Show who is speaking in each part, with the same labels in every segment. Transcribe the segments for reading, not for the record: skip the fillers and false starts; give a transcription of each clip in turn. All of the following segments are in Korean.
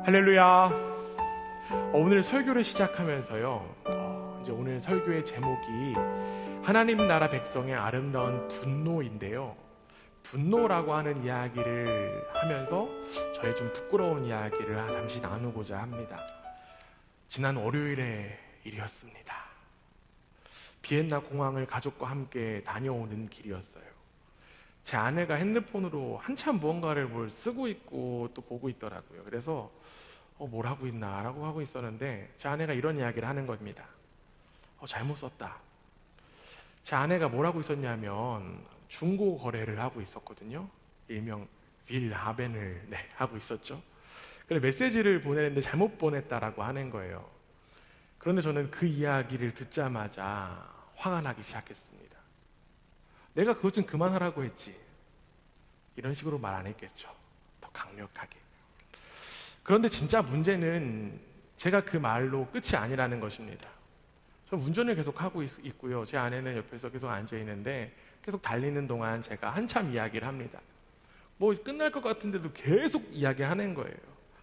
Speaker 1: 할렐루야. 오늘 설교를 시작하면서요, 이제 오늘 설교의 제목이 하나님 나라 백성의 아름다운 분노인데요. 분노라고 하는 이야기를 하면서 저의 좀 부끄러운 이야기를 잠시 나누고자 합니다. 지난 월요일의 일이었습니다. 비엔나 공항을 가족과 함께 다녀오는 길이었어요. 제 아내가 핸드폰으로 한참 무언가를 쓰고 있고 또 보고 있더라고요. 그래서 뭘 하고 있나 라고 하고 있었는데 제 아내가 이런 이야기를 하는 겁니다. 잘못 썼다. 제 아내가 뭘 하고 있었냐면 중고 거래를 하고 있었거든요. 일명 빌하벤을 하고 있었죠. 그래서 메시지를 보내는데 잘못 보냈다라고 하는 거예요. 그런데 저는 그 이야기를 듣자마자 화가 나기 시작했습니다. 내가 그것 좀 그만하라고 했지. 이런 식으로 말 안 했겠죠. 더 강력하게. 그런데 진짜 문제는 제가 그 말로 끝이 아니라는 것입니다. 저는 운전을 계속 하고 있고요. 제 아내는 옆에서 계속 앉아 있는데 계속 달리는 동안 제가 한참 이야기를 합니다. 끝날 것 같은데도 계속 이야기하는 거예요.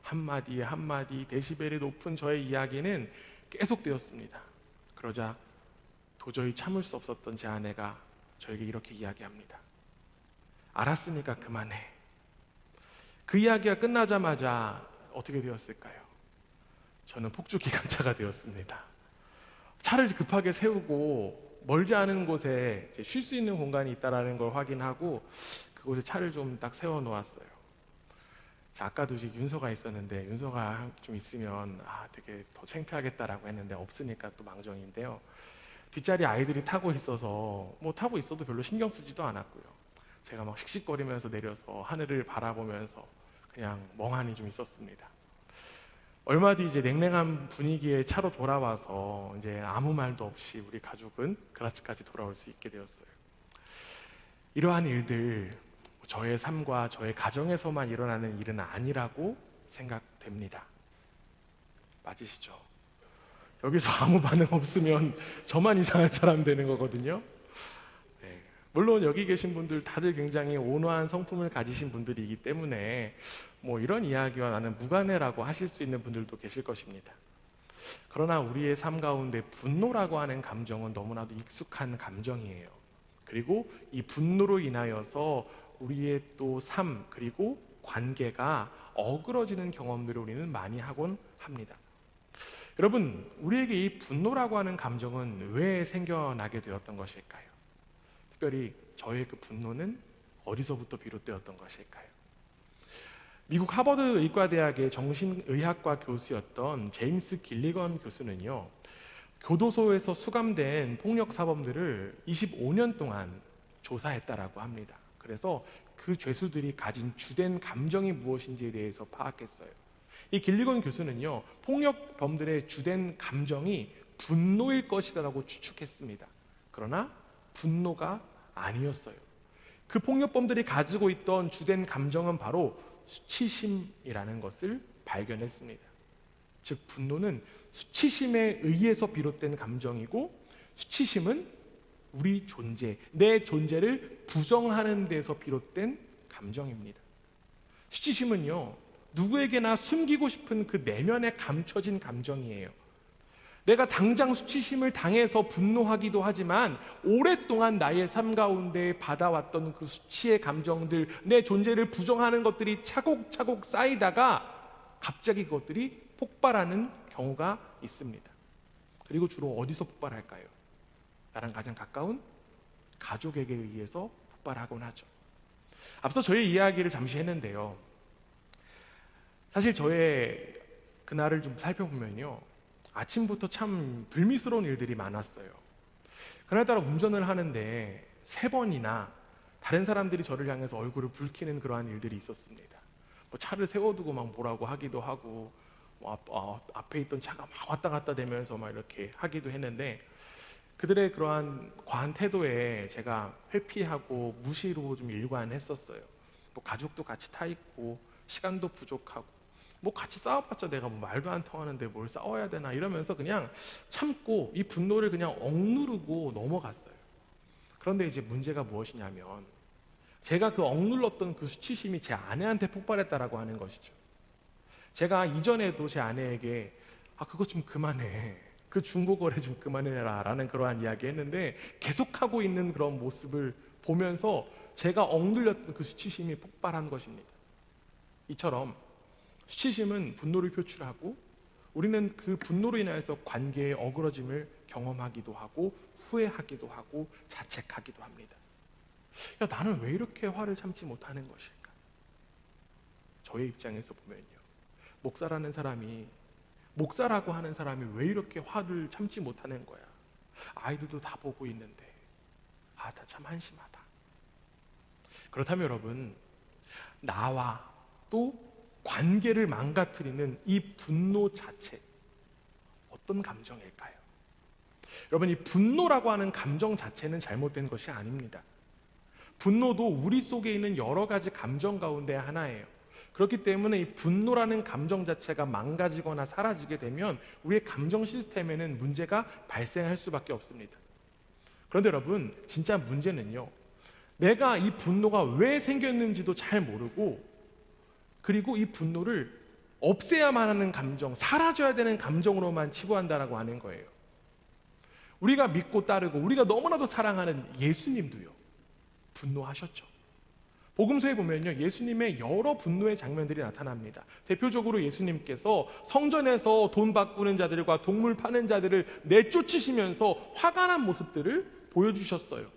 Speaker 1: 한마디에 한마디 데시벨이 높은 저의 이야기는 계속되었습니다. 그러자 도저히 참을 수 없었던 제 아내가 저에게 이렇게 이야기합니다. 알았으니까 그만해. 그 이야기가 끝나자마자 어떻게 되었을까요? 저는 폭주기관차가 되었습니다. 차를 급하게 세우고 멀지 않은 곳에 쉴 수 있는 공간이 있다는 걸 확인하고 그곳에 차를 좀 딱 세워놓았어요. 아까도 이제 윤서가 있었는데 윤서가 좀 있으면 되게 더 창피하겠다라고 했는데 없으니까 또 망정인데요. 뒷자리 아이들이 타고 있어서 타고 있어도 별로 신경 쓰지도 않았고요. 제가 막 씩씩거리면서 내려서 하늘을 바라보면서 그냥 멍하니 좀 있었습니다. 얼마 뒤 이제 냉랭한 분위기에 차로 돌아와서 이제 아무 말도 없이 우리 가족은 그라치까지 돌아올 수 있게 되었어요. 이러한 일들 저의 삶과 저의 가정에서만 일어나는 일은 아니라고 생각됩니다. 맞으시죠? 여기서 아무 반응 없으면 저만 이상한 사람 되는 거거든요. 물론 여기 계신 분들 다들 굉장히 온화한 성품을 가지신 분들이기 때문에 이런 이야기와 나는 무관해라고 하실 수 있는 분들도 계실 것입니다. 그러나 우리의 삶 가운데 분노라고 하는 감정은 너무나도 익숙한 감정이에요. 그리고 이 분노로 인하여서 우리의 또 삶 그리고 관계가 어그러지는 경험들을 우리는 많이 하곤 합니다. 여러분, 우리에게 이 분노라고 하는 감정은 왜 생겨나게 되었던 것일까요? 특별히 저의 그 분노는 어디서부터 비롯되었던 것일까요? 미국 하버드 의과대학의 정신의학과 교수였던 제임스 길리건 교수는요, 교도소에서 수감된 폭력 사범들을 25년 동안 조사했다라고 합니다. 그래서 그 죄수들이 가진 주된 감정이 무엇인지에 대해서 파악했어요. 이 길리건 교수는요, 폭력범들의 주된 감정이 분노일 것이다라고 추측했습니다. 그러나 분노가 아니었어요. 그 폭력범들이 가지고 있던 주된 감정은 바로 수치심이라는 것을 발견했습니다. 즉 분노는 수치심에 의해서 비롯된 감정이고, 수치심은 우리 존재, 내 존재를 부정하는 데서 비롯된 감정입니다. 수치심은요, 누구에게나 숨기고 싶은 그 내면에 감춰진 감정이에요. 내가 당장 수치심을 당해서 분노하기도 하지만 오랫동안 나의 삶 가운데 받아왔던 그 수치의 감정들, 내 존재를 부정하는 것들이 차곡차곡 쌓이다가 갑자기 그것들이 폭발하는 경우가 있습니다. 그리고 주로 어디서 폭발할까요? 나랑 가장 가까운 가족에게 의해서 폭발하곤 하죠. 앞서 저의 이야기를 잠시 했는데요, 사실 저의 그날을 좀 살펴보면요, 아침부터 참 불미스러운 일들이 많았어요. 그날따라 운전을 하는데 3번이나 다른 사람들이 저를 향해서 얼굴을 붉히는 그러한 일들이 있었습니다. 차를 세워두고 막 뭐라고 하기도 하고, 앞에 있던 차가 막 왔다 갔다 대면서 막 이렇게 하기도 했는데, 그들의 그러한 과한 태도에 제가 회피하고 무시로 좀 일관했었어요. 가족도 같이 타 있고 시간도 부족하고 같이 싸워봤자 내가 말도 안 통하는데 뭘 싸워야 되나 이러면서 그냥 참고 이 분노를 그냥 억누르고 넘어갔어요. 그런데 이제 문제가 무엇이냐면 제가 그 억눌렀던 그 수치심이 제 아내한테 폭발했다라고 하는 것이죠. 제가 이전에도 제 아내에게 그거 좀 그만해, 그 중고거래 좀 그만해라 라는 그러한 이야기 했는데, 계속하고 있는 그런 모습을 보면서 제가 억눌렸던 그 수치심이 폭발한 것입니다. 이처럼 수치심은 분노를 표출하고, 우리는 그 분노로 인하여서 관계의 어그러짐을 경험하기도 하고 후회하기도 하고 자책하기도 합니다. 야, 나는 왜 이렇게 화를 참지 못하는 것일까? 저의 입장에서 보면요, 목사라고 하는 사람이 왜 이렇게 화를 참지 못하는 거야? 아이들도 다 보고 있는데 다 참 한심하다. 그렇다면 여러분, 나와 또 관계를 망가뜨리는 이 분노 자체, 어떤 감정일까요? 여러분, 이 분노라고 하는 감정 자체는 잘못된 것이 아닙니다. 분노도 우리 속에 있는 여러 가지 감정 가운데 하나예요. 그렇기 때문에 이 분노라는 감정 자체가 망가지거나 사라지게 되면 우리의 감정 시스템에는 문제가 발생할 수밖에 없습니다. 그런데 여러분, 진짜 문제는요, 내가 이 분노가 왜 생겼는지도 잘 모르고, 그리고 이 분노를 없애야만 하는 감정, 사라져야 되는 감정으로만 치부한다라고 하는 거예요. 우리가 믿고 따르고 우리가 너무나도 사랑하는 예수님도요, 분노하셨죠. 복음서에 보면요, 예수님의 여러 분노의 장면들이 나타납니다. 대표적으로 예수님께서 성전에서 돈 바꾸는 자들과 동물 파는 자들을 내쫓으시면서 화가 난 모습들을 보여주셨어요.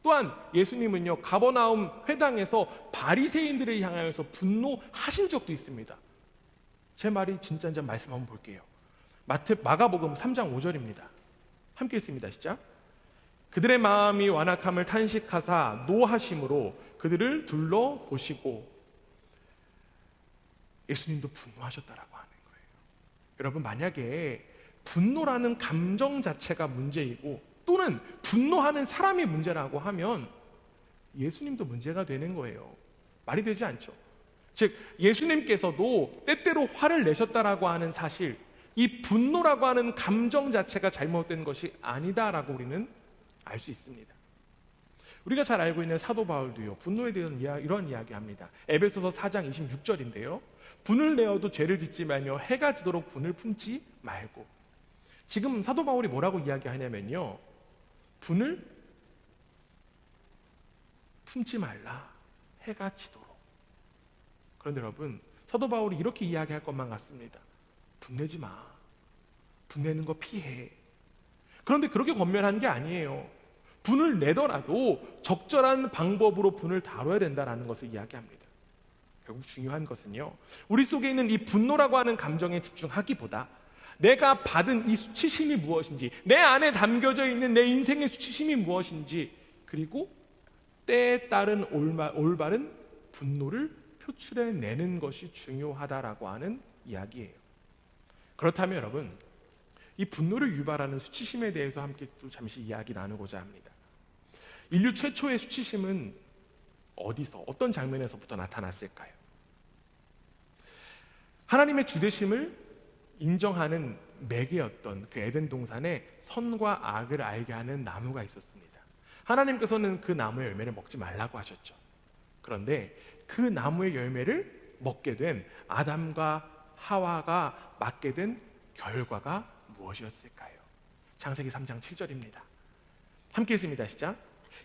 Speaker 1: 또한 예수님은요, 가버나움 회당에서 바리새인들을 향하여서 분노하신 적도 있습니다. 제 말이 진짜인지 말씀 한번 볼게요. 마가복음 3장 5절입니다. 함께 읽습니다. 시작. 그들의 마음이 완악함을 탄식하사 노하심으로 그들을 둘러보시고. 예수님도 분노하셨다라고 하는 거예요. 여러분, 만약에 분노라는 감정 자체가 문제이고 또는 분노하는 사람이 문제라고 하면 예수님도 문제가 되는 거예요. 말이 되지 않죠. 즉, 예수님께서도 때때로 화를 내셨다라고 하는 사실, 이 분노라고 하는 감정 자체가 잘못된 것이 아니다라고 우리는 알 수 있습니다. 우리가 잘 알고 있는 사도 바울도요, 분노에 대한 이런 이야기합니다. 에베소서 4장 26절인데요, 분을 내어도 죄를 짓지 말며 해가 지도록 분을 품지 말고. 지금 사도 바울이 뭐라고 이야기하냐면요, 분을 품지 말라, 해가 지도록. 그런데 여러분, 사도 바울이 이렇게 이야기할 것만 같습니다. 분내지 마, 분내는 거 피해. 그런데 그렇게 권면한 게 아니에요. 분을 내더라도 적절한 방법으로 분을 다뤄야 된다는 것을 이야기합니다. 결국 중요한 것은요, 우리 속에 있는 이 분노라고 하는 감정에 집중하기보다 내가 받은 이 수치심이 무엇인지, 내 안에 담겨져 있는 내 인생의 수치심이 무엇인지, 그리고 때에 따른 올바른 분노를 표출해내는 것이 중요하다라고 하는 이야기예요. 그렇다면 여러분, 이 분노를 유발하는 수치심에 대해서 함께 또 잠시 이야기 나누고자 합니다. 인류 최초의 수치심은 어디서, 어떤 장면에서부터 나타났을까요? 하나님의 주되심을 인정하는 매개였던 그 에덴 동산에 선과 악을 알게 하는 나무가 있었습니다. 하나님께서는 그 나무의 열매를 먹지 말라고 하셨죠. 그런데 그 나무의 열매를 먹게 된 아담과 하와가 맞게 된 결과가 무엇이었을까요? 창세기 3장 7절입니다. 함께 읽습니다. 시작.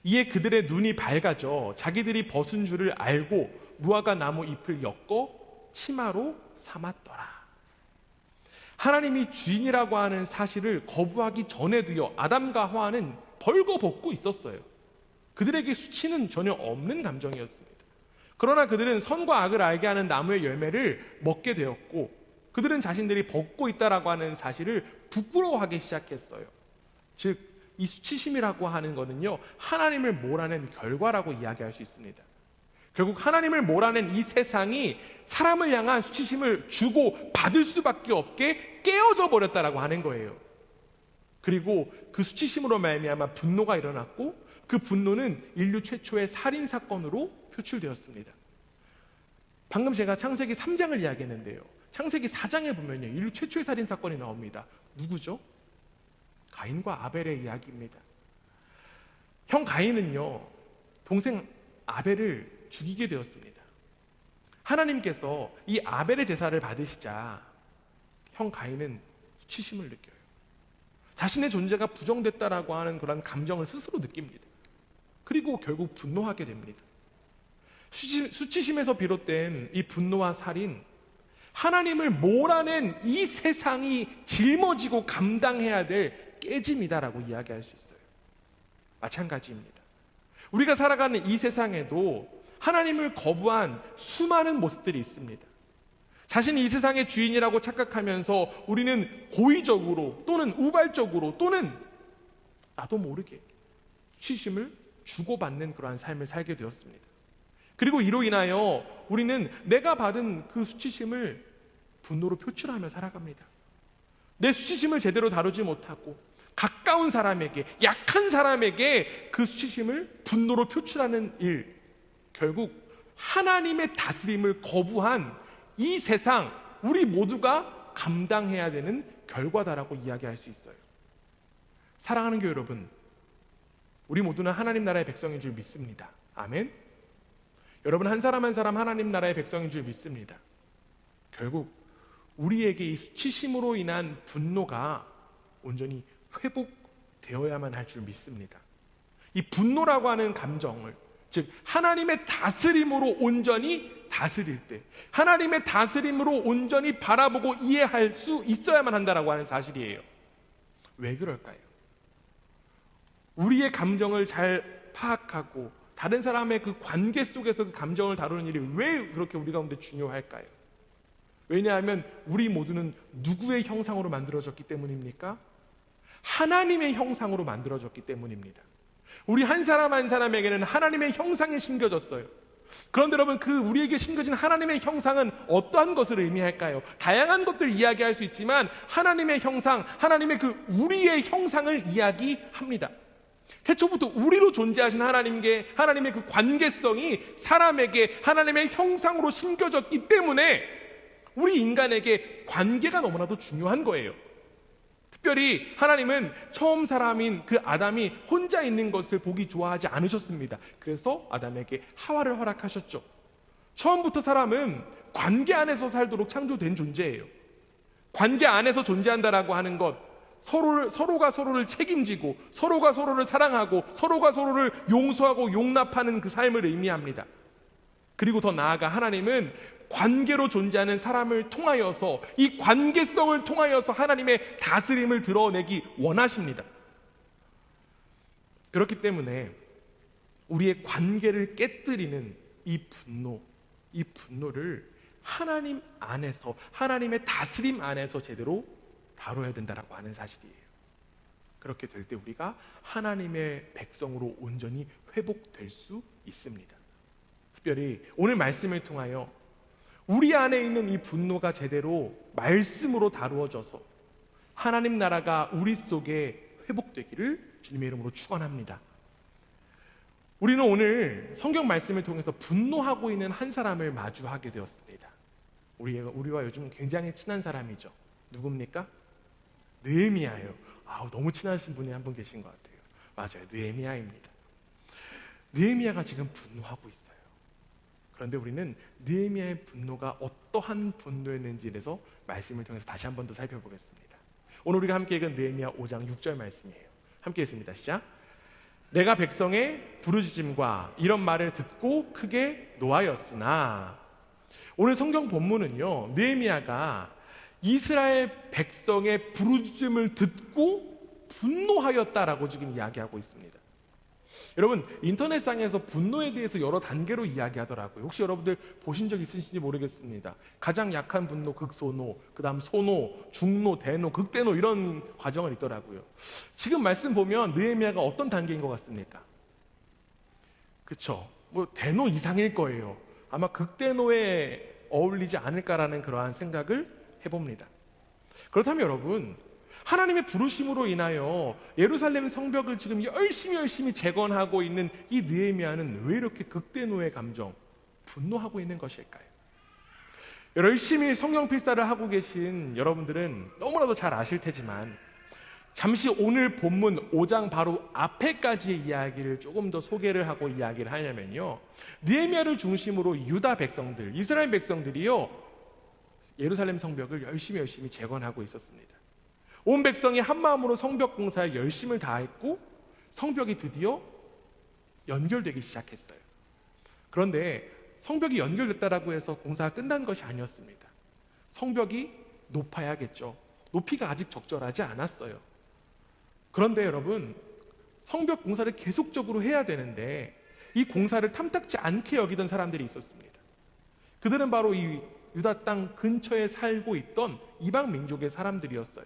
Speaker 1: 이에 그들의 눈이 밝아져 자기들이 벗은 줄을 알고 무화과 나무 잎을 엮어 치마로 삼았더라. 하나님이 주인이라고 하는 사실을 거부하기 전에도요, 아담과 하와는 벌거벗고 있었어요. 그들에게 수치는 전혀 없는 감정이었습니다. 그러나 그들은 선과 악을 알게 하는 나무의 열매를 먹게 되었고, 그들은 자신들이 벗고 있다라고 하는 사실을 부끄러워하기 시작했어요. 즉, 이 수치심이라고 하는 것은요, 하나님을 몰아낸 결과라고 이야기할 수 있습니다. 결국 하나님을 몰아낸 이 세상이 사람을 향한 수치심을 주고 받을 수밖에 없게 깨어져 버렸다라고 하는 거예요. 그리고 그 수치심으로 말미암아 분노가 일어났고, 그 분노는 인류 최초의 살인 사건으로 표출되었습니다. 방금 제가 창세기 3장을 이야기했는데요, 창세기 4장에 보면요, 인류 최초의 살인 사건이 나옵니다. 누구죠? 가인과 아벨의 이야기입니다. 형 가인은요, 동생 아벨을 죽이게 되었습니다. 하나님께서 이 아벨의 제사를 받으시자 형 가인은 수치심을 느껴요. 자신의 존재가 부정됐다라고 하는 그런 감정을 스스로 느낍니다. 그리고 결국 분노하게 됩니다. 수치심에서 비롯된 이 분노와 살인, 하나님을 몰아낸 이 세상이 짊어지고 감당해야 될 깨짐이다라고 이야기할 수 있어요. 마찬가지입니다. 우리가 살아가는 이 세상에도 하나님을 거부한 수많은 모습들이 있습니다. 자신이 이 세상의 주인이라고 착각하면서 우리는 고의적으로 또는 우발적으로 또는 나도 모르게 수치심을 주고받는 그러한 삶을 살게 되었습니다. 그리고 이로 인하여 우리는 내가 받은 그 수치심을 분노로 표출하며 살아갑니다. 내 수치심을 제대로 다루지 못하고 가까운 사람에게, 약한 사람에게 그 수치심을 분노로 표출하는 일, 결국 하나님의 다스림을 거부한 이 세상, 우리 모두가 감당해야 되는 결과다라고 이야기할 수 있어요. 사랑하는 교회 여러분, 우리 모두는 하나님 나라의 백성인 줄 믿습니다. 아멘. 여러분, 한 사람 한 사람 하나님 나라의 백성인 줄 믿습니다. 결국 우리에게 이 수치심으로 인한 분노가 온전히 회복되어야만 할 줄 믿습니다. 이 분노라고 하는 감정을, 즉 하나님의 다스림으로 온전히 다스릴 때, 하나님의 다스림으로 온전히 바라보고 이해할 수 있어야만 한다라고 하는 사실이에요. 왜 그럴까요? 우리의 감정을 잘 파악하고 다른 사람의 그 관계 속에서 그 감정을 다루는 일이 왜 그렇게 우리 가운데 중요할까요? 왜냐하면 우리 모두는 누구의 형상으로 만들어졌기 때문입니까? 하나님의 형상으로 만들어졌기 때문입니다. 우리 한 사람 한 사람에게는 하나님의 형상이 심겨졌어요. 그런데 여러분, 그 우리에게 심겨진 하나님의 형상은 어떠한 것을 의미할까요? 다양한 것들을 이야기할 수 있지만 하나님의 형상, 하나님의 그 우리의 형상을 이야기합니다. 태초부터 우리로 존재하신 하나님의 그 관계성이 사람에게 하나님의 형상으로 심겨졌기 때문에 우리 인간에게 관계가 너무나도 중요한 거예요. 특별히 하나님은 처음 사람인 그 아담이 혼자 있는 것을 보기 좋아하지 않으셨습니다. 그래서 아담에게 하와를 허락하셨죠. 처음부터 사람은 관계 안에서 살도록 창조된 존재예요. 관계 안에서 존재한다라고 하는 것, 서로가 서로를 책임지고 서로가 서로를 사랑하고 서로가 서로를 용서하고 용납하는 그 삶을 의미합니다. 그리고 더 나아가 하나님은 관계로 존재하는 사람을 통하여서, 이 관계성을 통하여서 하나님의 다스림을 드러내기 원하십니다. 그렇기 때문에 우리의 관계를 깨뜨리는 이 분노를 하나님 안에서, 하나님의 다스림 안에서 제대로 다뤄야 된다라고 하는 사실이에요. 그렇게 될 때 우리가 하나님의 백성으로 온전히 회복될 수 있습니다. 특별히 오늘 말씀을 통하여 우리 안에 있는 이 분노가 제대로 말씀으로 다루어져서 하나님 나라가 우리 속에 회복되기를 주님의 이름으로 축원합니다. 우리는 오늘 성경 말씀을 통해서 분노하고 있는 한 사람을 마주하게 되었습니다. 우리와 요즘 굉장히 친한 사람이죠. 누굽니까? 느헤미야예요. 너무 친하신 분이 한 분 계신 것 같아요. 맞아요, 느헤미야입니다. 느헤미야가 지금 분노하고 있어요. 그런데 우리는 느헤미야의 분노가 어떠한 분노였는지에 대해서 말씀을 통해서 다시 한 번 더 살펴보겠습니다. 오늘 우리가 함께 읽은 느헤미야 5장 6절 말씀이에요. 함께 읽습니다. 시작. 내가 백성의 부르짖음과 이런 말을 듣고 크게 노하였으나, 오늘 성경 본문은요, 느헤미야가 이스라엘 백성의 부르짖음을 듣고 분노하였다라고 지금 이야기하고 있습니다. 여러분, 인터넷상에서 분노에 대해서 여러 단계로 이야기하더라고요. 혹시 여러분들 보신 적 있으신지 모르겠습니다. 가장 약한 분노, 극소노, 그 다음 소노, 중노, 대노, 극대노, 이런 과정을 있더라고요. 지금 말씀 보면 느헤미야가 어떤 단계인 것 같습니까? 그쵸? 대노 이상일 거예요. 아마 극대노에 어울리지 않을까라는 그러한 생각을 해봅니다. 그렇다면 여러분, 하나님의 부르심으로 인하여 예루살렘 성벽을 지금 열심히 재건하고 있는 이 느헤미야는 왜 이렇게 극대노의 감정, 분노하고 있는 것일까요? 열심히 성경 필사를 하고 계신 여러분들은 너무나도 잘 아실 테지만, 잠시 오늘 본문 5장 바로 앞에까지의 이야기를 조금 더 소개를 하고 이야기를 하냐면요, 느헤미야를 중심으로 유다 백성들, 이스라엘 백성들이요, 예루살렘 성벽을 열심히 재건하고 있었습니다. 온 백성이 한마음으로 성벽 공사에 열심을 다했고 성벽이 드디어 연결되기 시작했어요. 그런데 성벽이 연결됐다라고 해서 공사가 끝난 것이 아니었습니다. 성벽이 높아야겠죠. 높이가 아직 적절하지 않았어요. 그런데 여러분, 성벽 공사를 계속적으로 해야 되는데 이 공사를 탐탁지 않게 여기던 사람들이 있었습니다. 그들은 바로 이 유다 땅 근처에 살고 있던 이방 민족의 사람들이었어요.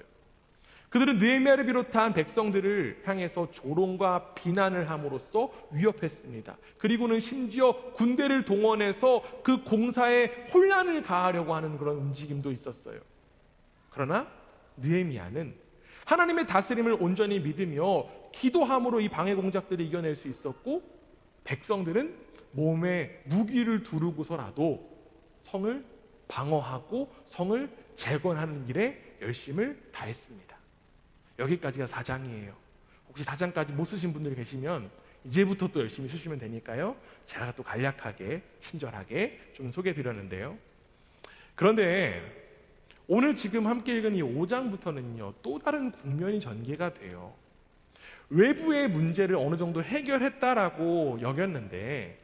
Speaker 1: 그들은 느헤미야를 비롯한 백성들을 향해서 조롱과 비난을 함으로써 위협했습니다. 그리고는 심지어 군대를 동원해서 그 공사에 혼란을 가하려고 하는 그런 움직임도 있었어요. 그러나 느헤미야는 하나님의 다스림을 온전히 믿으며 기도함으로 이 방해 공작들을 이겨낼 수 있었고, 백성들은 몸에 무기를 두르고서라도 성을 방어하고 성을 재건하는 일에 열심을 다했습니다. 여기까지가 4장이에요. 혹시 4장까지 못 쓰신 분들이 계시면 이제부터 또 열심히 쓰시면 되니까요, 제가 또 간략하게 친절하게 좀 소개해 드렸는데요. 그런데 오늘 지금 함께 읽은 이 5장부터는요, 또 다른 국면이 전개가 돼요. 외부의 문제를 어느 정도 해결했다라고 여겼는데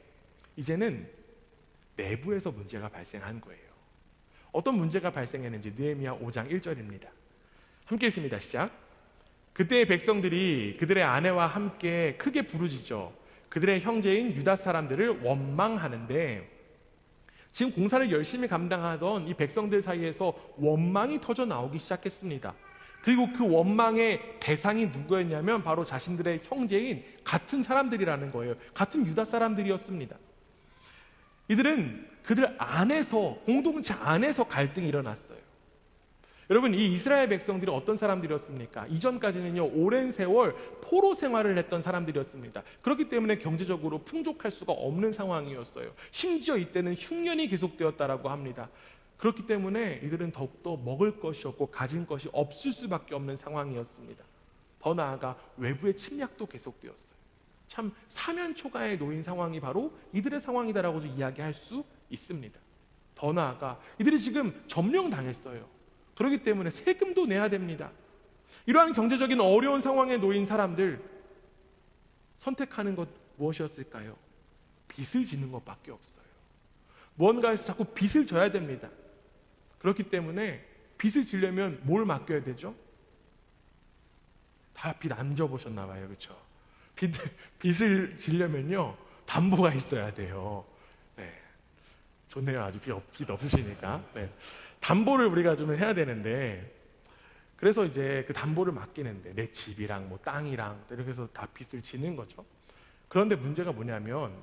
Speaker 1: 이제는 내부에서 문제가 발생한 거예요. 어떤 문제가 발생했는지 느헤미야 5장 1절입니다. 함께 읽습니다. 시작. 그때의 백성들이 그들의 아내와 함께 크게 부르짖어 그들의 형제인 유다 사람들을 원망하는데, 지금 공사를 열심히 감당하던 이 백성들 사이에서 원망이 터져 나오기 시작했습니다. 그리고 그 원망의 대상이 누구였냐면 바로 자신들의 형제인 같은 사람들이라는 거예요. 같은 유다 사람들이었습니다. 이들은 그들 안에서, 공동체 안에서 갈등이 일어났어요. 여러분, 이 이스라엘 백성들이 어떤 사람들이었습니까? 이전까지는요, 오랜 세월 포로 생활을 했던 사람들이었습니다. 그렇기 때문에 경제적으로 풍족할 수가 없는 상황이었어요. 심지어 이때는 흉년이 계속되었다라고 합니다. 그렇기 때문에 이들은 더욱더 먹을 것이 없고 가진 것이 없을 수밖에 없는 상황이었습니다. 더 나아가 외부의 침략도 계속되었어요. 참 사면초가에 놓인 상황이 바로 이들의 상황이다라고 이야기할 수 있습니다. 더 나아가 이들이 지금 점령당했어요. 그렇기 때문에 세금도 내야 됩니다. 이러한 경제적인 어려운 상황에 놓인 사람들, 선택하는 것 무엇이었을까요? 빚을 지는 것밖에 없어요. 무언가에서 자꾸 빚을 져야 됩니다. 그렇기 때문에 빚을 지려면 뭘 맡겨야 되죠? 다 빚 안 져보셨나 봐요. 그렇죠? 빚을 지려면요, 담보가 있어야 돼요. 네. 좋네요. 아주 빚 없으시니까. 네. 담보를 우리가 좀 해야 되는데, 그래서 이제 그 담보를 맡기는데 내 집이랑 뭐 땅이랑 이렇게 해서 다 빚을 지는 거죠. 그런데 문제가 뭐냐면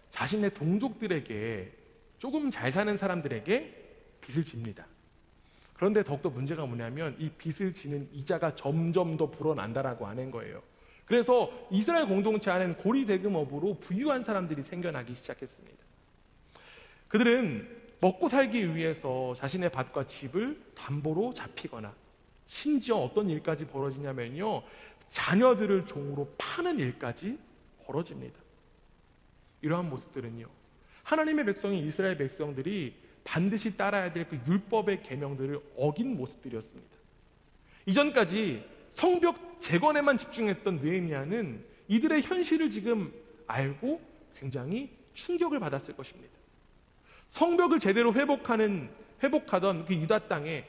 Speaker 1: 자신의 동족들에게, 조금 잘 사는 사람들에게 빚을 집니다. 그런데 더욱더 문제가 뭐냐면 이 빚을 지는 이자가 점점 더 불어난다라고 하는 거예요. 그래서 이스라엘 공동체 안에는 고리대금업으로 부유한 사람들이 생겨나기 시작했습니다. 그들은 먹고 살기 위해서 자신의 밭과 집을 담보로 잡히거나, 심지어 어떤 일까지 벌어지냐면요, 자녀들을 종으로 파는 일까지 벌어집니다. 이러한 모습들은요, 하나님의 백성인 이스라엘 백성들이 반드시 따라야 될 그 율법의 계명들을 어긴 모습들이었습니다. 이전까지 성벽 재건에만 집중했던 느헤미야는 이들의 현실을 지금 알고 굉장히 충격을 받았을 것입니다. 성벽을 제대로 회복하던 그 유다 땅에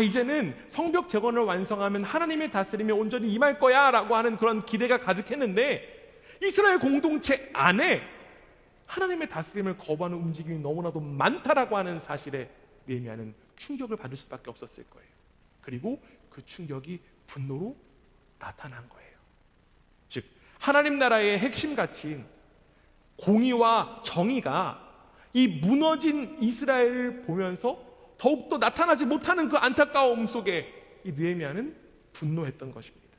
Speaker 1: 이제는 성벽 재건을 완성하면 하나님의 다스림에 온전히 임할 거야 라고 하는 그런 기대가 가득했는데, 이스라엘 공동체 안에 하나님의 다스림을 거부하는 움직임이 너무나도 많다라고 하는 사실에 느헤미야는 충격을 받을 수밖에 없었을 거예요. 그리고 그 충격이 분노로 나타난 거예요. 즉, 하나님 나라의 핵심 가치인 공의와 정의가 이 무너진 이스라엘을 보면서 더욱더 나타나지 못하는 그 안타까움 속에 이 느헤미야는 분노했던 것입니다.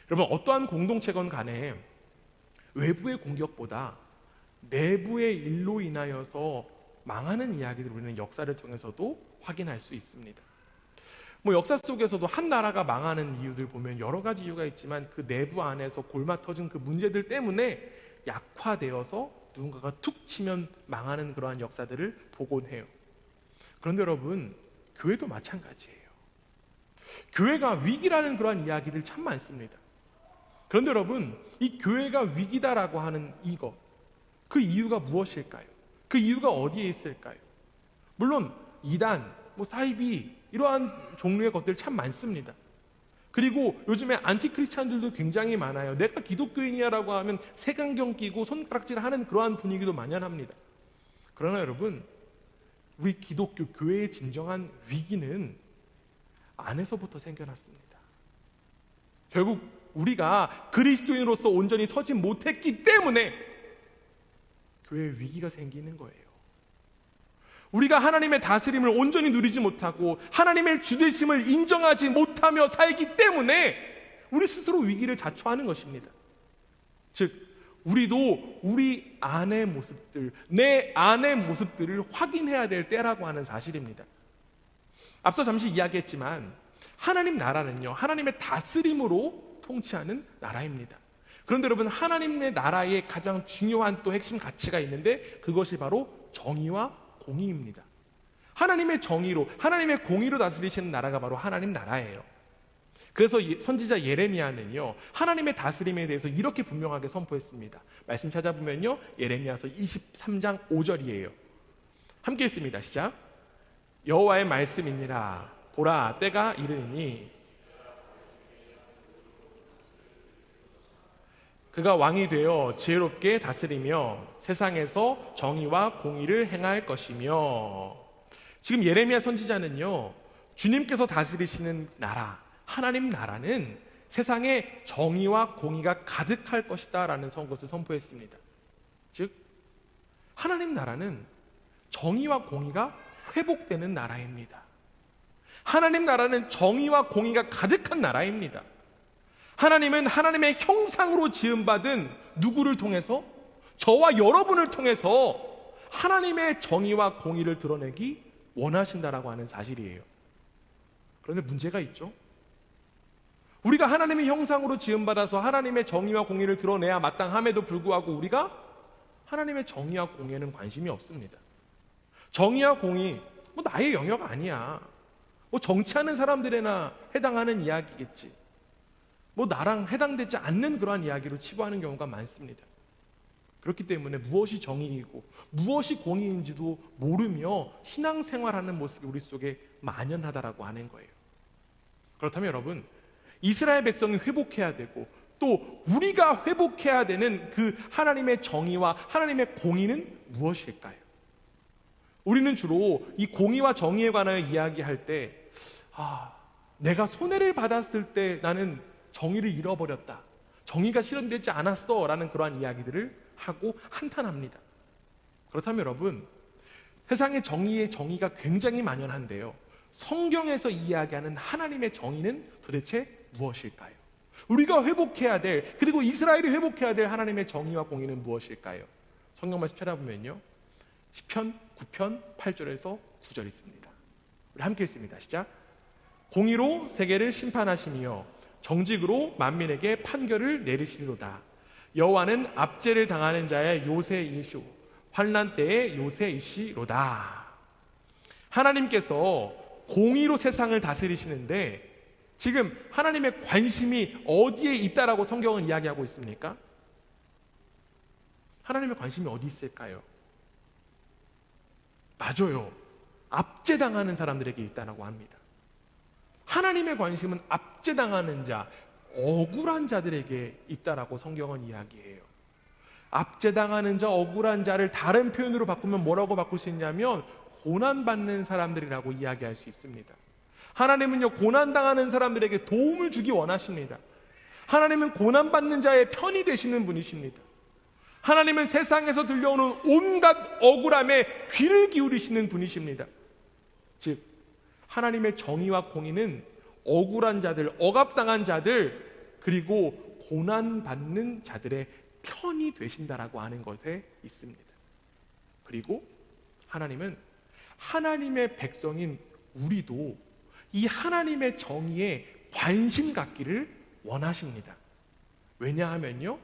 Speaker 1: 여러분, 어떠한 공동체건 간에 외부의 공격보다 내부의 일로 인하여서 망하는 이야기를 우리는 역사를 통해서도 확인할 수 있습니다. 뭐 역사 속에서도 한 나라가 망하는 이유들 보면 여러 가지 이유가 있지만 그 내부 안에서 골마 터진 그 문제들 때문에 약화되어서 누군가가 툭 치면 망하는 그러한 역사들을 보곤 해요. 그런데 여러분, 교회도 마찬가지예요. 교회가 위기라는 그러한 이야기들 참 많습니다. 그런데 여러분, 이 교회가 위기다라고 하는 이것, 그 이유가 무엇일까요? 그 이유가 어디에 있을까요? 물론 이단, 사이비 이러한 종류의 것들 참 많습니다. 그리고 요즘에 안티크리스찬들도 굉장히 많아요. 내가 기독교인이야라고 하면 색안경 끼고 손가락질하는 그러한 분위기도 만연합니다. 그러나 여러분, 우리 기독교 교회의 진정한 위기는 안에서부터 생겨났습니다. 결국 우리가 그리스도인으로서 온전히 서지 못했기 때문에 교회에 위기가 생기는 거예요. 우리가 하나님의 다스림을 온전히 누리지 못하고 하나님의 주되심을 인정하지 못하며 살기 때문에 우리 스스로 위기를 자초하는 것입니다. 즉, 우리도 우리 안의 모습들, 내 안의 모습들을 확인해야 될 때라고 하는 사실입니다. 앞서 잠시 이야기했지만 하나님 나라는요, 하나님의 다스림으로 통치하는 나라입니다. 그런데 여러분, 하나님의 나라의 가장 중요한 또 핵심 가치가 있는데 그것이 바로 정의와 공의입니다. 하나님의 정의로, 하나님의 공의로 다스리시는 나라가 바로 하나님 나라예요. 그래서 선지자 예레미야는요, 하나님의 다스림에 대해서 이렇게 분명하게 선포했습니다. 말씀 찾아보면요, 예레미야서 23장 5절이에요. 함께 읽습니다. 시작. 여호와의 말씀이니라. 보라, 때가 이르니 그가 왕이 되어 지혜롭게 다스리며 세상에서 정의와 공의를 행할 것이며. 지금 예레미야 선지자는요, 주님께서 다스리시는 나라, 하나님 나라는 세상에 정의와 공의가 가득할 것이다 라는 것을 선포했습니다. 즉, 하나님 나라는 정의와 공의가 회복되는 나라입니다. 하나님 나라는 정의와 공의가 가득한 나라입니다. 하나님은 하나님의 형상으로 지음받은 누구를 통해서? 저와 여러분을 통해서 하나님의 정의와 공의를 드러내기 원하신다라고 하는 사실이에요. 그런데 문제가 있죠. 우리가 하나님의 형상으로 지음받아서 하나님의 정의와 공의를 드러내야 마땅함에도 불구하고 우리가 하나님의 정의와 공의에는 관심이 없습니다. 정의와 공의, 나의 영역 아니야. 정치하는 사람들에나 해당하는 이야기겠지. 나랑 해당되지 않는 그러한 이야기로 치부하는 경우가 많습니다. 그렇기 때문에 무엇이 정의이고 무엇이 공의인지도 모르며 신앙생활하는 모습이 우리 속에 만연하다라고 하는 거예요. 그렇다면 여러분, 이스라엘 백성이 회복해야 되고 또 우리가 회복해야 되는 그 하나님의 정의와 하나님의 공의는 무엇일까요? 우리는 주로 이 공의와 정의에 관하여 이야기할 때 내가 손해를 받았을 때 나는 정의를 잃어버렸다, 정의가 실현되지 않았어 라는 그러한 이야기들을 하고 한탄합니다. 그렇다면 여러분, 세상의 정의가 굉장히 만연한데요, 성경에서 이야기하는 하나님의 정의는 도대체 무엇일까요? 우리가 회복해야 될, 그리고 이스라엘이 회복해야 될 하나님의 정의와 공의는 무엇일까요? 성경 말씀 찾아보면요, 시편 9편 8절에서 9절 있습니다. 우리 함께 읽습니다. 시작. 공의로 세계를 심판하시며 정직으로 만민에게 판결을 내리시리로다. 여호와는 압제를 당하는 자의 요새이시오 환난 때의 요새이시로다. 하나님께서 공의로 세상을 다스리시는데 지금 하나님의 관심이 어디에 있다라고 성경은 이야기하고 있습니까? 하나님의 관심이 어디 있을까요? 맞아요. 압제당하는 사람들에게 있다라고 합니다. 하나님의 관심은 압제당하는 자, 억울한 자들에게 있다라고 성경은 이야기해요. 압제당하는 자, 억울한 자를 다른 표현으로 바꾸면 뭐라고 바꿀 수 있냐면 고난받는 사람들이라고 이야기할 수 있습니다. 하나님은요, 고난당하는 사람들에게 도움을 주기 원하십니다. 하나님은 고난받는 자의 편이 되시는 분이십니다. 하나님은 세상에서 들려오는 온갖 억울함에 귀를 기울이시는 분이십니다. 즉, 하나님의 정의와 공의는 억울한 자들, 억압당한 자들, 그리고 고난받는 자들의 편이 되신다라고 하는 것에 있습니다. 그리고 하나님은 하나님의 백성인 우리도 이 하나님의 정의에 관심 갖기를 원하십니다. 왜냐하면요,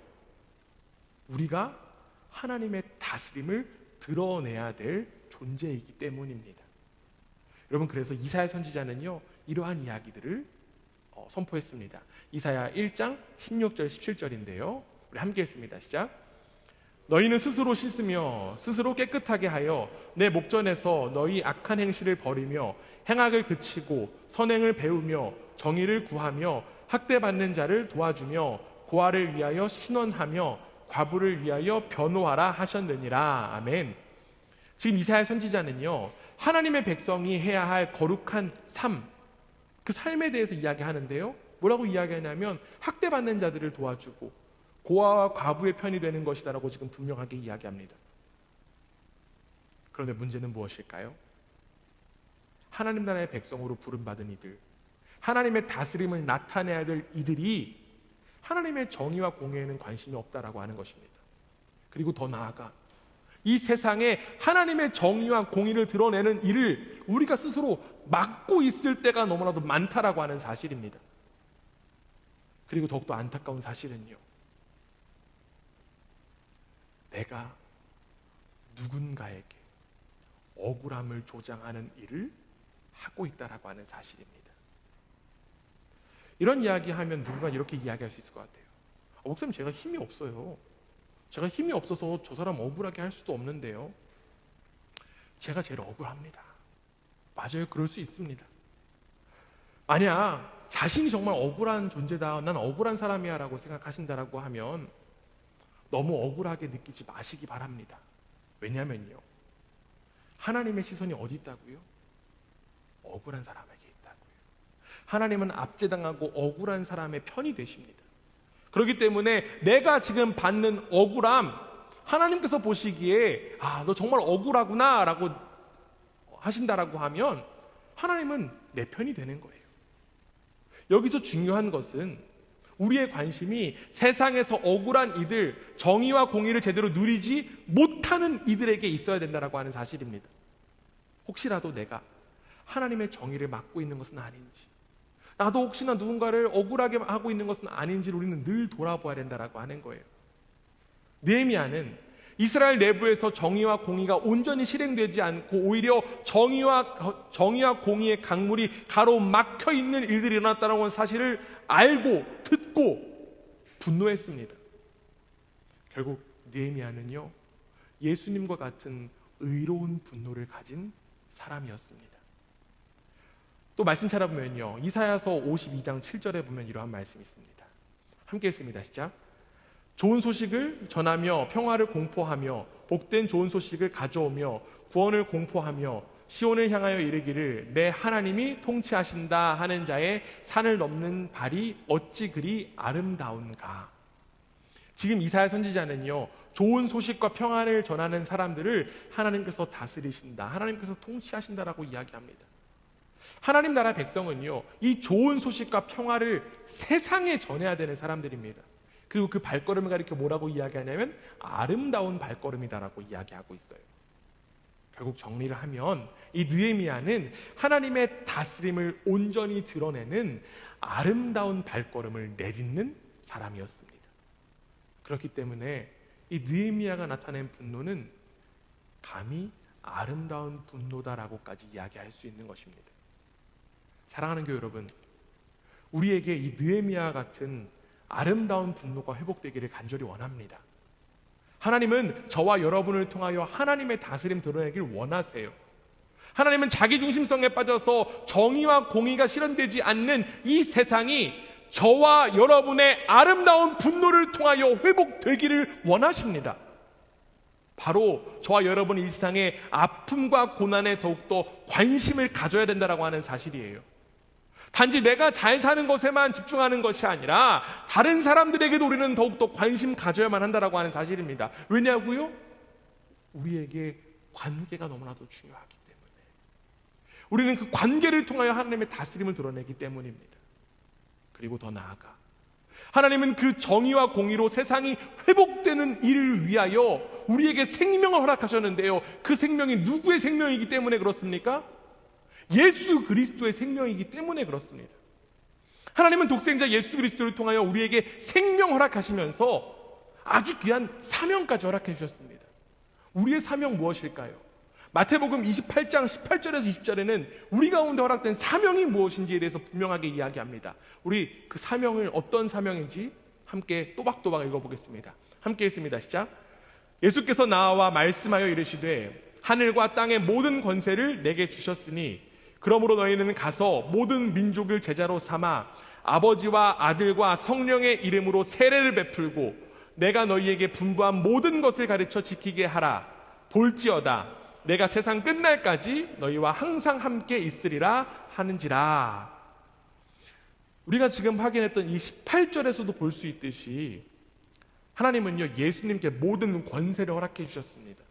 Speaker 1: 우리가 하나님의 다스림을 드러내야 될 존재이기 때문입니다. 여러분, 그래서 이사야 선지자는요, 이러한 이야기들을 선포했습니다. 이사야 1장 16절 17절인데요 우리 함께 읽습니다. 시작. 너희는 스스로 씻으며 스스로 깨끗하게 하여 내 목전에서 너희 악한 행실을 버리며 행악을 그치고 선행을 배우며 정의를 구하며 학대받는 자를 도와주며 고아를 위하여 신원하며 과부를 위하여 변호하라 하셨느니라. 아멘. 지금 이사야 선지자는요, 하나님의 백성이 해야 할 거룩한 삶, 그 삶에 대해서 이야기하는데요, 뭐라고 이야기하냐면 학대받는 자들을 도와주고 고아와 과부의 편이 되는 것이다라고 지금 분명하게 이야기합니다. 그런데 문제는 무엇일까요? 하나님 나라의 백성으로 부름받은 이들, 하나님의 다스림을 나타내야 될 이들이 하나님의 정의와 공의에는 관심이 없다라고 하는 것입니다. 그리고 더 나아가 이 세상에 하나님의 정의와 공의를 드러내는 일을 우리가 스스로 막고 있을 때가 너무나도 많다라고 하는 사실입니다. 그리고 더욱더 안타까운 사실은요, 내가 누군가에게 억울함을 조장하는 일을 하고 있다라고 하는 사실입니다. 이런 이야기하면 누군가 이렇게 이야기할 수 있을 것 같아요. 목사님, 제가 힘이 없어요. 제가 힘이 없어서 저 사람 억울하게 할 수도 없는데요. 제가 제일 억울합니다. 맞아요, 그럴 수 있습니다. 만약 자신이 정말 억울한 존재다, 난 억울한 사람이야 라고 생각하신다라고 하면 너무 억울하게 느끼지 마시기 바랍니다. 왜냐면요, 하나님의 시선이 어디 있다고요? 억울한 사람에게 있다고요. 하나님은 압제당하고 억울한 사람의 편이 되십니다. 그렇기 때문에 내가 지금 받는 억울함, 하나님께서 보시기에 너 정말 억울하구나 라고 하신다라고 하면 하나님은 내 편이 되는 거예요. 여기서 중요한 것은 우리의 관심이 세상에서 억울한 이들, 정의와 공의를 제대로 누리지 못하는 이들에게 있어야 된다라고 하는 사실입니다. 혹시라도 내가 하나님의 정의를 막고 있는 것은 아닌지, 나도 혹시나 누군가를 억울하게 하고 있는 것은 아닌지를 우리는 늘 돌아보아야 된다라고 하는 거예요. 느헤미야는 이스라엘 내부에서 정의와 공의가 온전히 실행되지 않고 오히려 정의와 공의의 강물이 가로막혀 있는 일들이 일어났다는 건 사실을 알고 듣고 분노했습니다. 결국 느헤미야는요, 예수님과 같은 의로운 분노를 가진 사람이었습니다. 또 말씀 찾아보면요, 이사야서 52장 7절에 보면 이러한 말씀이 있습니다. 함께 읽습니다. 시작. 좋은 소식을 전하며 평화를 공포하며 복된 좋은 소식을 가져오며 구원을 공포하며 시온을 향하여 이르기를 내 하나님이 통치하신다 하는 자의 산을 넘는 발이 어찌 그리 아름다운가. 지금 이사야 선지자는요, 좋은 소식과 평안을 전하는 사람들을 하나님께서 다스리신다, 하나님께서 통치하신다라고 이야기합니다. 하나님 나라 백성은요, 이 좋은 소식과 평화를 세상에 전해야 되는 사람들입니다. 그리고 그 발걸음을 가리켜 뭐라고 이야기하냐면 아름다운 발걸음이다라고 이야기하고 있어요. 결국 정리를 하면 이 느헤미야는 하나님의 다스림을 온전히 드러내는 아름다운 발걸음을 내딛는 사람이었습니다. 그렇기 때문에 이 느헤미야가 나타낸 분노는 감히 아름다운 분노다라고까지 이야기할 수 있는 것입니다. 사랑하는 교회 여러분, 우리에게 이 느헤미야 같은 아름다운 분노가 회복되기를 간절히 원합니다. 하나님은 저와 여러분을 통하여 하나님의 다스림 드러내기를 원하세요. 하나님은 자기 중심성에 빠져서 정의와 공의가 실현되지 않는 이 세상이 저와 여러분의 아름다운 분노를 통하여 회복되기를 원하십니다. 바로 저와 여러분이 이 세상의 아픔과 고난에 더욱더 관심을 가져야 된다고 하는 사실이에요. 단지 내가 잘 사는 것에만 집중하는 것이 아니라 다른 사람들에게도 우리는 더욱더 관심 가져야만 한다고 하는 사실입니다. 왜냐고요? 우리에게 관계가 너무나도 중요하기 때문에, 우리는 그 관계를 통하여 하나님의 다스림을 드러내기 때문입니다. 그리고 더 나아가 하나님은 그 정의와 공의로 세상이 회복되는 일을 위하여 우리에게 생명을 허락하셨는데요, 그 생명이 누구의 생명이기 때문에 그렇습니까? 예수 그리스도의 생명이기 때문에 그렇습니다. 하나님은 독생자 예수 그리스도를 통하여 우리에게 생명 허락하시면서 아주 귀한 사명까지 허락해 주셨습니다. 우리의 사명 무엇일까요? 마태복음 28장 18절에서 20절에는 우리 가운데 허락된 사명이 무엇인지에 대해서 분명하게 이야기합니다. 우리 그 사명을 어떤 사명인지 함께 또박또박 읽어보겠습니다. 함께 읽습니다. 시작. 예수께서 나와 말씀하여 이르시되 하늘과 땅의 모든 권세를 내게 주셨으니 그러므로 너희는 가서 모든 민족을 제자로 삼아 아버지와 아들과 성령의 이름으로 세례를 베풀고 내가 너희에게 분부한 모든 것을 가르쳐 지키게 하라. 볼지어다 내가 세상 끝날까지 너희와 항상 함께 있으리라 하는지라. 우리가 지금 확인했던 이 18절에서도 볼 수 있듯이 하나님은요, 예수님께 모든 권세를 허락해 주셨습니다.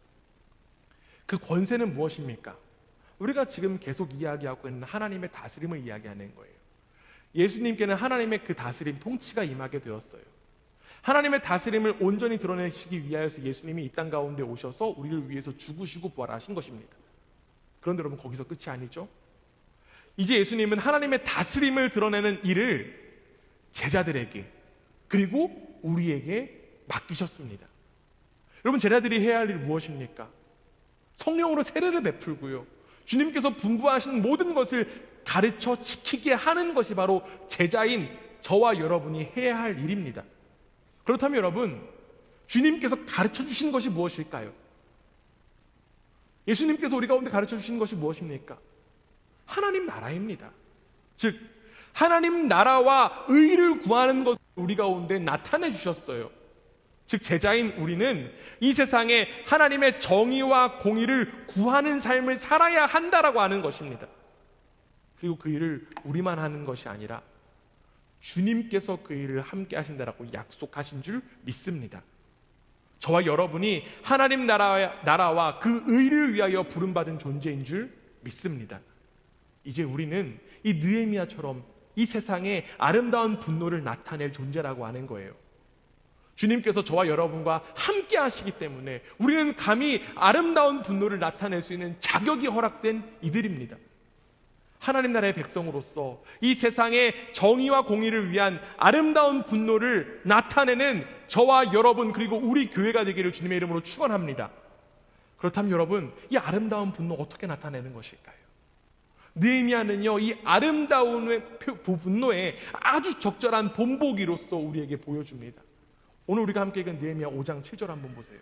Speaker 1: 그 권세는 무엇입니까? 우리가 지금 계속 이야기하고 있는 하나님의 다스림을 이야기하는 거예요. 예수님께는 하나님의 그 다스림, 통치가 임하게 되었어요. 하나님의 다스림을 온전히 드러내시기 위하여서 예수님이 이 땅 가운데 오셔서 우리를 위해서 죽으시고 부활하신 것입니다. 그런데 여러분, 거기서 끝이 아니죠? 이제 예수님은 하나님의 다스림을 드러내는 일을 제자들에게 그리고 우리에게 맡기셨습니다. 여러분, 제자들이 해야 할 일 무엇입니까? 성령으로 세례를 베풀고요, 주님께서 분부하신 모든 것을 가르쳐 지키게 하는 것이 바로 제자인 저와 여러분이 해야 할 일입니다. 그렇다면 여러분, 주님께서 가르쳐 주신 것이 무엇일까요? 예수님께서 우리 가운데 가르쳐 주신 것이 무엇입니까? 하나님 나라입니다. 즉 하나님 나라와 의를 구하는 것을 우리 가운데 나타내 주셨어요. 즉 제자인 우리는 이 세상에 하나님의 정의와 공의를 구하는 삶을 살아야 한다라고 하는 것입니다. 그리고 그 일을 우리만 하는 것이 아니라 주님께서 그 일을 함께 하신다라고 약속하신 줄 믿습니다. 저와 여러분이 하나님 나라와 그 의를 위하여 부름받은 존재인 줄 믿습니다. 이제 우리는 이 느헤미야처럼 이 세상에 아름다운 분노를 나타낼 존재라고 하는 거예요. 주님께서 저와 여러분과 함께 하시기 때문에 우리는 감히 아름다운 분노를 나타낼 수 있는 자격이 허락된 이들입니다. 하나님 나라의 백성으로서 이 세상의 정의와 공의를 위한 아름다운 분노를 나타내는 저와 여러분 그리고 우리 교회가 되기를 주님의 이름으로 축원합니다. 그렇다면 여러분, 이 아름다운 분노 어떻게 나타내는 것일까요? 느헤미야는요, 이 아름다운 분노에 아주 적절한 본보기로서 우리에게 보여줍니다. 오늘 우리가 함께 읽은 느헤미야 5장 7절 한번 보세요.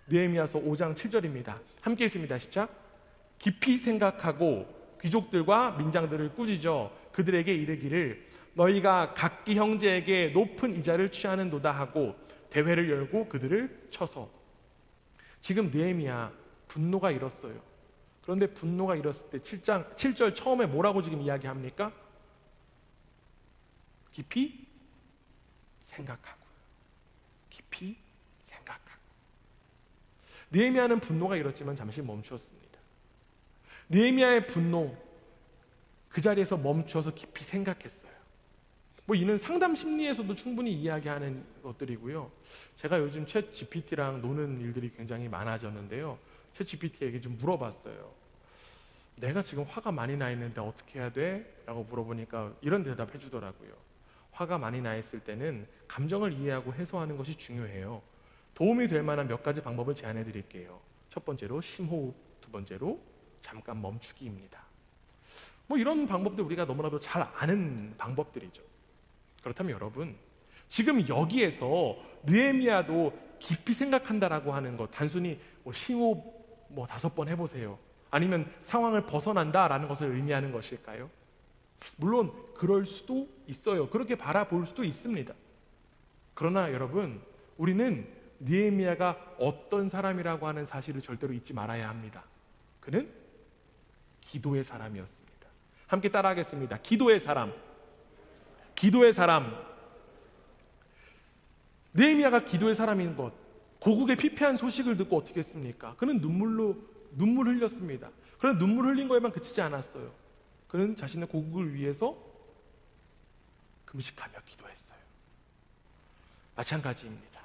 Speaker 1: 느헤미야서 5장 7절입니다. 함께 읽습니다. 시작. 깊이 생각하고 귀족들과 민장들을 꾸짖어 그들에게 이르기를 너희가 각기 형제에게 높은 이자를 취하는도다 하고 대회를 열고 그들을 쳐서. 지금 느헤미야 분노가 일었어요. 그런데 분노가 일었을 때 7절 처음에 뭐라고 지금 이야기합니까? 깊이 생각하고 깊이 생각하고. 느헤미야는 분노가 일었지만 잠시 멈추었습니다. 느헤미야의 분노, 그 자리에서 멈추어서 깊이 생각했어요. 이는 상담 심리에서도 충분히 이야기하는 것들이고요. 제가 요즘 챗 GPT랑 노는 일들이 굉장히 많아졌는데요. 챗 GPT에게 좀 물어봤어요. 내가 지금 화가 많이 나 있는데 어떻게 해야 돼? 라고 물어보니까 이런 대답 해주더라고요. 화가 많이 나 있을 때는 감정을 이해하고 해소하는 것이 중요해요. 도움이 될 만한 몇 가지 방법을 제안해 드릴게요. 첫 번째로 심호흡, 두 번째로 잠깐 멈추기입니다. 이런 방법들 우리가 너무나도 잘 아는 방법들이죠. 그렇다면 여러분, 지금 여기에서 느헤미야도 깊이 생각한다라고 하는 것, 단순히 심호흡 5번 해보세요, 아니면 상황을 벗어난다라는 것을 의미하는 것일까요? 물론 그럴 수도 있어요. 그렇게 바라볼 수도 있습니다. 그러나 여러분, 우리는 느헤미야가 어떤 사람이라고 하는 사실을 절대로 잊지 말아야 합니다. 그는 기도의 사람이었습니다. 함께 따라하겠습니다. 기도의 사람. 기도의 사람. 느헤미야가 기도의 사람인 것, 고국의 피폐한 소식을 듣고 어떻게 했습니까? 그는 눈물 흘렸습니다. 그러나 눈물 흘린 거에만 그치지 않았어요. 그는 자신의 고국을 위해서 금식하며 기도했어요. 마찬가지입니다.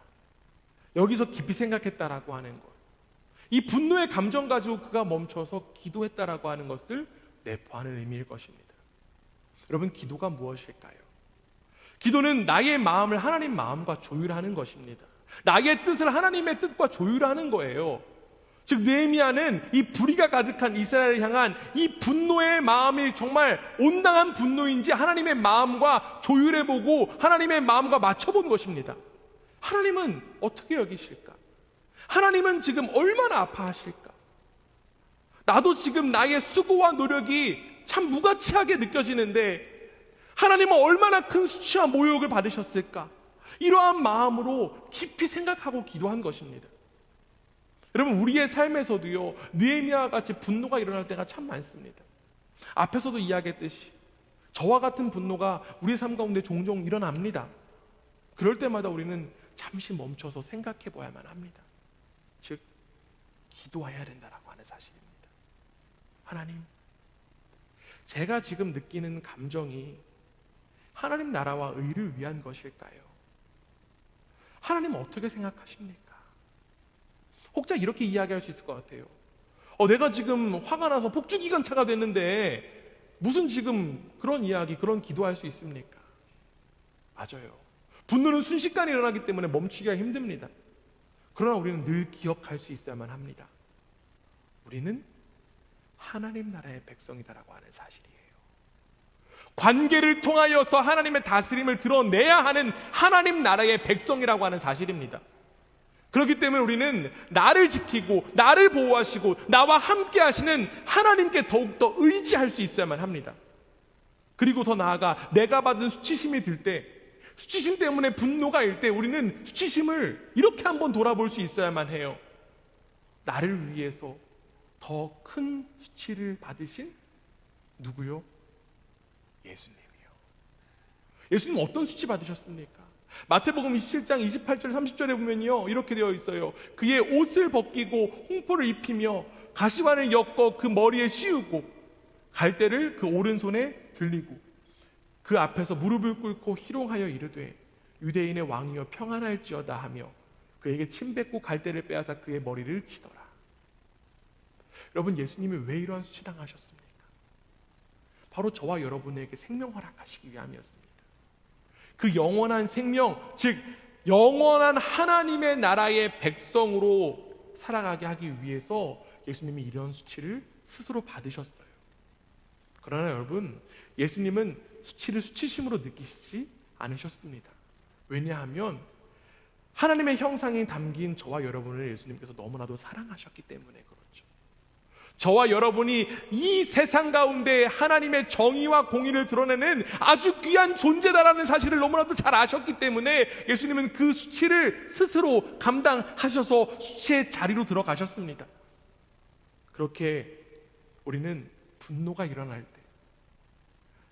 Speaker 1: 여기서 깊이 생각했다라고 하는 것, 이 분노의 감정 가지고 그가 멈춰서 기도했다라고 하는 것을 내포하는 의미일 것입니다. 여러분, 기도가 무엇일까요? 기도는 나의 마음을 하나님 마음과 조율하는 것입니다. 나의 뜻을 하나님의 뜻과 조율하는 거예요. 즉 느헤미야는 이 불의가 가득한 이스라엘을 향한 이 분노의 마음이 정말 온당한 분노인지 하나님의 마음과 조율해보고 하나님의 마음과 맞춰본 것입니다. 하나님은 어떻게 여기실까? 하나님은 지금 얼마나 아파하실까? 나도 지금 나의 수고와 노력이 참 무가치하게 느껴지는데 하나님은 얼마나 큰 수치와 모욕을 받으셨을까? 이러한 마음으로 깊이 생각하고 기도한 것입니다. 여러분, 우리의 삶에서도요, 느헤미야와 같이 분노가 일어날 때가 참 많습니다. 앞에서도 이야기했듯이 저와 같은 분노가 우리의 삶 가운데 종종 일어납니다. 그럴 때마다 우리는 잠시 멈춰서 생각해 봐야만 합니다. 즉, 기도해야 된다라고 하는 사실입니다. 하나님, 제가 지금 느끼는 감정이 하나님 나라와 의를 위한 것일까요? 하나님 어떻게 생각하십니까? 혹자 이렇게 이야기할 수 있을 것 같아요. 내가 지금 화가 나서 폭주기관차가 됐는데 무슨 지금 그런 이야기, 그런 기도할 수 있습니까? 맞아요. 분노는 순식간에 일어나기 때문에 멈추기가 힘듭니다. 그러나 우리는 늘 기억할 수 있어야만 합니다. 우리는 하나님 나라의 백성이다라고 하는 사실이에요. 관계를 통하여서 하나님의 다스림을 드러내야 하는 하나님 나라의 백성이라고 하는 사실입니다. 그렇기 때문에 우리는 나를 지키고 나를 보호하시고 나와 함께 하시는 하나님께 더욱더 의지할 수 있어야만 합니다. 그리고 더 나아가 내가 받은 수치심이 들 때, 수치심 때문에 분노가 일 때 우리는 수치심을 이렇게 한번 돌아볼 수 있어야만 해요. 나를 위해서 더 큰 수치를 받으신 누구요? 예수님이요. 예수님 어떤 수치 받으셨습니까? 마태복음 27장 28절 30절에 보면요, 이렇게 되어 있어요. 그의 옷을 벗기고 홍포를 입히며 가시관을 엮어 그 머리에 씌우고 갈대를 그 오른손에 들리고 그 앞에서 무릎을 꿇고 희롱하여 이르되 유대인의 왕이여 평안할지어다 하며 그에게 침 뱉고 갈대를 빼앗아 그의 머리를 치더라. 여러분, 예수님이 왜 이러한 수치당하셨습니까? 바로 저와 여러분에게 생명 허락하시기 위함이었습니다. 그 영원한 생명, 즉 영원한 하나님의 나라의 백성으로 살아가게 하기 위해서 예수님이 이런 수치를 스스로 받으셨어요. 그러나 여러분, 예수님은 수치를 수치심으로 느끼시지 않으셨습니다. 왜냐하면 하나님의 형상이 담긴 저와 여러분을 예수님께서 너무나도 사랑하셨기 때문에 그렇죠. 저와 여러분이 이 세상 가운데 하나님의 정의와 공의를 드러내는 아주 귀한 존재다라는 사실을 너무나도 잘 아셨기 때문에 예수님은 그 수치를 스스로 감당하셔서 수치의 자리로 들어가셨습니다. 그렇게 우리는 분노가 일어날 때,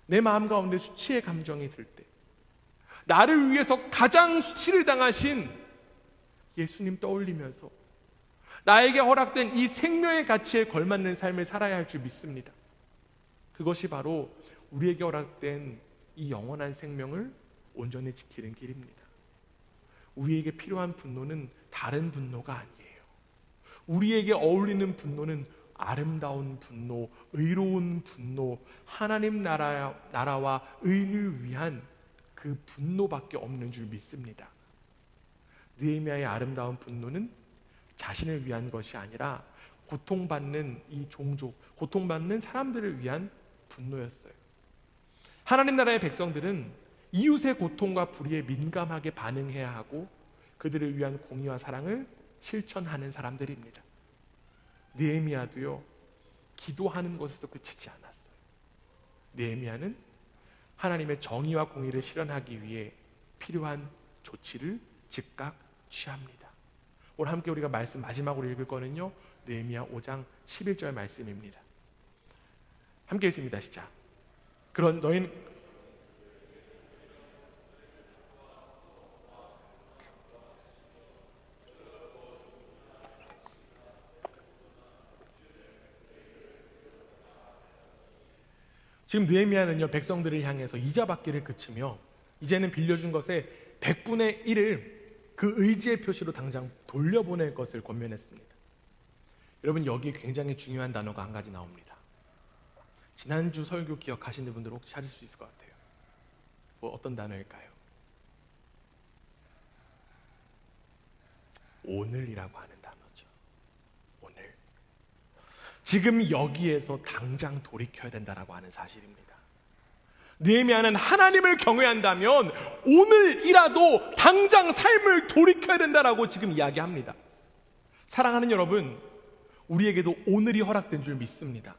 Speaker 1: 내 마음 가운데 수치의 감정이 들 때, 나를 위해서 가장 수치를 당하신 예수님 떠올리면서 나에게 허락된 이 생명의 가치에 걸맞는 삶을 살아야 할 줄 믿습니다. 그것이 바로 우리에게 허락된 이 영원한 생명을 온전히 지키는 길입니다. 우리에게 필요한 분노는 다른 분노가 아니에요. 우리에게 어울리는 분노는 아름다운 분노, 의로운 분노, 하나님 나라와 의를 위한 그 분노밖에 없는 줄 믿습니다. 느헤미야의 아름다운 분노는 자신을 위한 것이 아니라 고통받는 이 종족, 고통받는 사람들을 위한 분노였어요. 하나님 나라의 백성들은 이웃의 고통과 불의에 민감하게 반응해야 하고 그들을 위한 공의와 사랑을 실천하는 사람들입니다. 느헤미야도요, 기도하는 것에서 그치지 않았어요. 느헤미야는 하나님의 정의와 공의를 실현하기 위해 필요한 조치를 즉각 취합니다. 오늘 함께 우리가 말씀 마지막으로 읽을 거는요, 느헤미야 5장 11절 말씀입니다. 함께 읽습니다. 시작. 그런 너희는 지금 느헤미야는요, 백성들을 향해서 이자 받기를 그치며 이제는 빌려준 것의 100분의 1을 그 의지의 표시로 당장 돌려보낼 것을 권면했습니다. 여러분, 여기 굉장히 중요한 단어가 한 가지 나옵니다. 지난주 설교 기억하시는 분들 혹시 찾을 수 있을 것 같아요. 어떤 단어일까요? 오늘이라고 하는 단어죠. 오늘. 지금 여기에서 당장 돌이켜야 된다라고 하는 사실입니다. 느헤미야는 하나님을 경외한다면 오늘이라도 당장 삶을 돌이켜야 된다라고 지금 이야기합니다. 사랑하는 여러분, 우리에게도 오늘이 허락된 줄 믿습니다.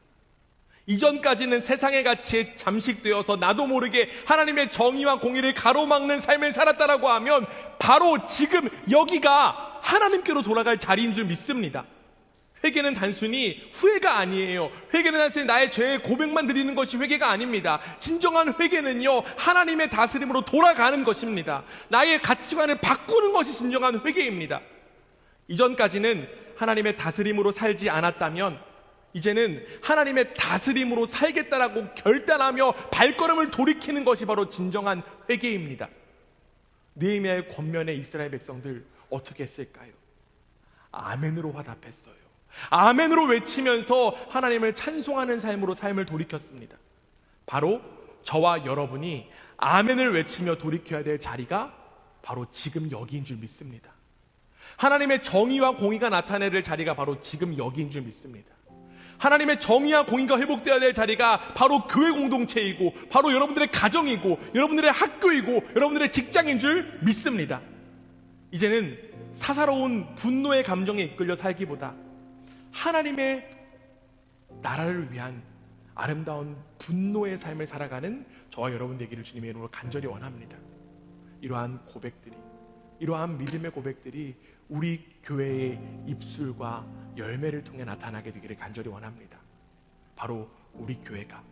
Speaker 1: 이전까지는 세상의 가치에 잠식되어서 나도 모르게 하나님의 정의와 공의를 가로막는 삶을 살았다라고 하면 바로 지금 여기가 하나님께로 돌아갈 자리인 줄 믿습니다. 회개는 단순히 후회가 아니에요. 회개는 단순히 나의 죄의 고백만 드리는 것이 회개가 아닙니다. 진정한 회개는요, 하나님의 다스림으로 돌아가는 것입니다. 나의 가치관을 바꾸는 것이 진정한 회개입니다. 이전까지는 하나님의 다스림으로 살지 않았다면 이제는 하나님의 다스림으로 살겠다라고 결단하며 발걸음을 돌이키는 것이 바로 진정한 회개입니다. 느헤미야의 권면에 이스라엘 백성들 어떻게 했을까요? 아멘으로 화답했어요. 아멘으로 외치면서 하나님을 찬송하는 삶으로 삶을 돌이켰습니다. 바로 저와 여러분이 아멘을 외치며 돌이켜야 될 자리가 바로 지금 여기인 줄 믿습니다. 하나님의 정의와 공의가 나타내야 될 자리가 바로 지금 여기인 줄 믿습니다. 하나님의 정의와 공의가 회복되어야 될 자리가 바로 교회 공동체이고 바로 여러분들의 가정이고 여러분들의 학교이고 여러분들의 직장인 줄 믿습니다. 이제는 사사로운 분노의 감정에 이끌려 살기보다 하나님의 나라를 위한 아름다운 분노의 삶을 살아가는 저와 여러분 되기를 주님의 이름으로 간절히 원합니다. 이러한 고백들이, 이러한 믿음의 고백들이 우리 교회의 입술과 열매를 통해 나타나게 되기를 간절히 원합니다. 바로 우리 교회가,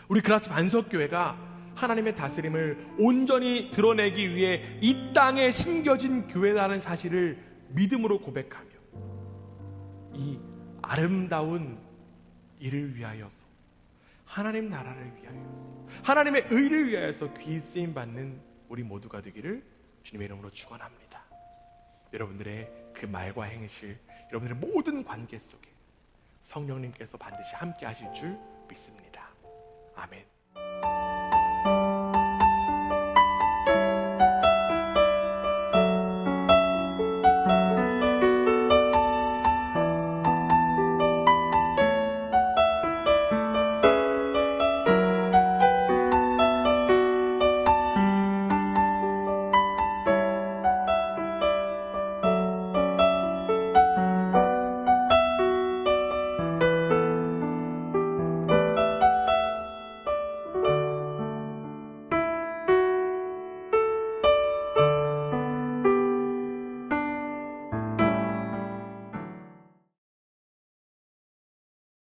Speaker 1: 우리 그라치 반석교회가 하나님의 다스림을 온전히 드러내기 위해 이 땅에 심겨진 교회라는 사실을 믿음으로 고백하며 이 아름다운 일을 위하여서, 하나님 나라를 위하여서, 하나님의 의를 위하여서 귀히 쓰임받는 우리 모두가 되기를 주님의 이름으로 축원합니다. 여러분들의 그 말과 행실, 여러분들의 모든 관계 속에 성령님께서 반드시 함께 하실 줄 믿습니다. 아멘.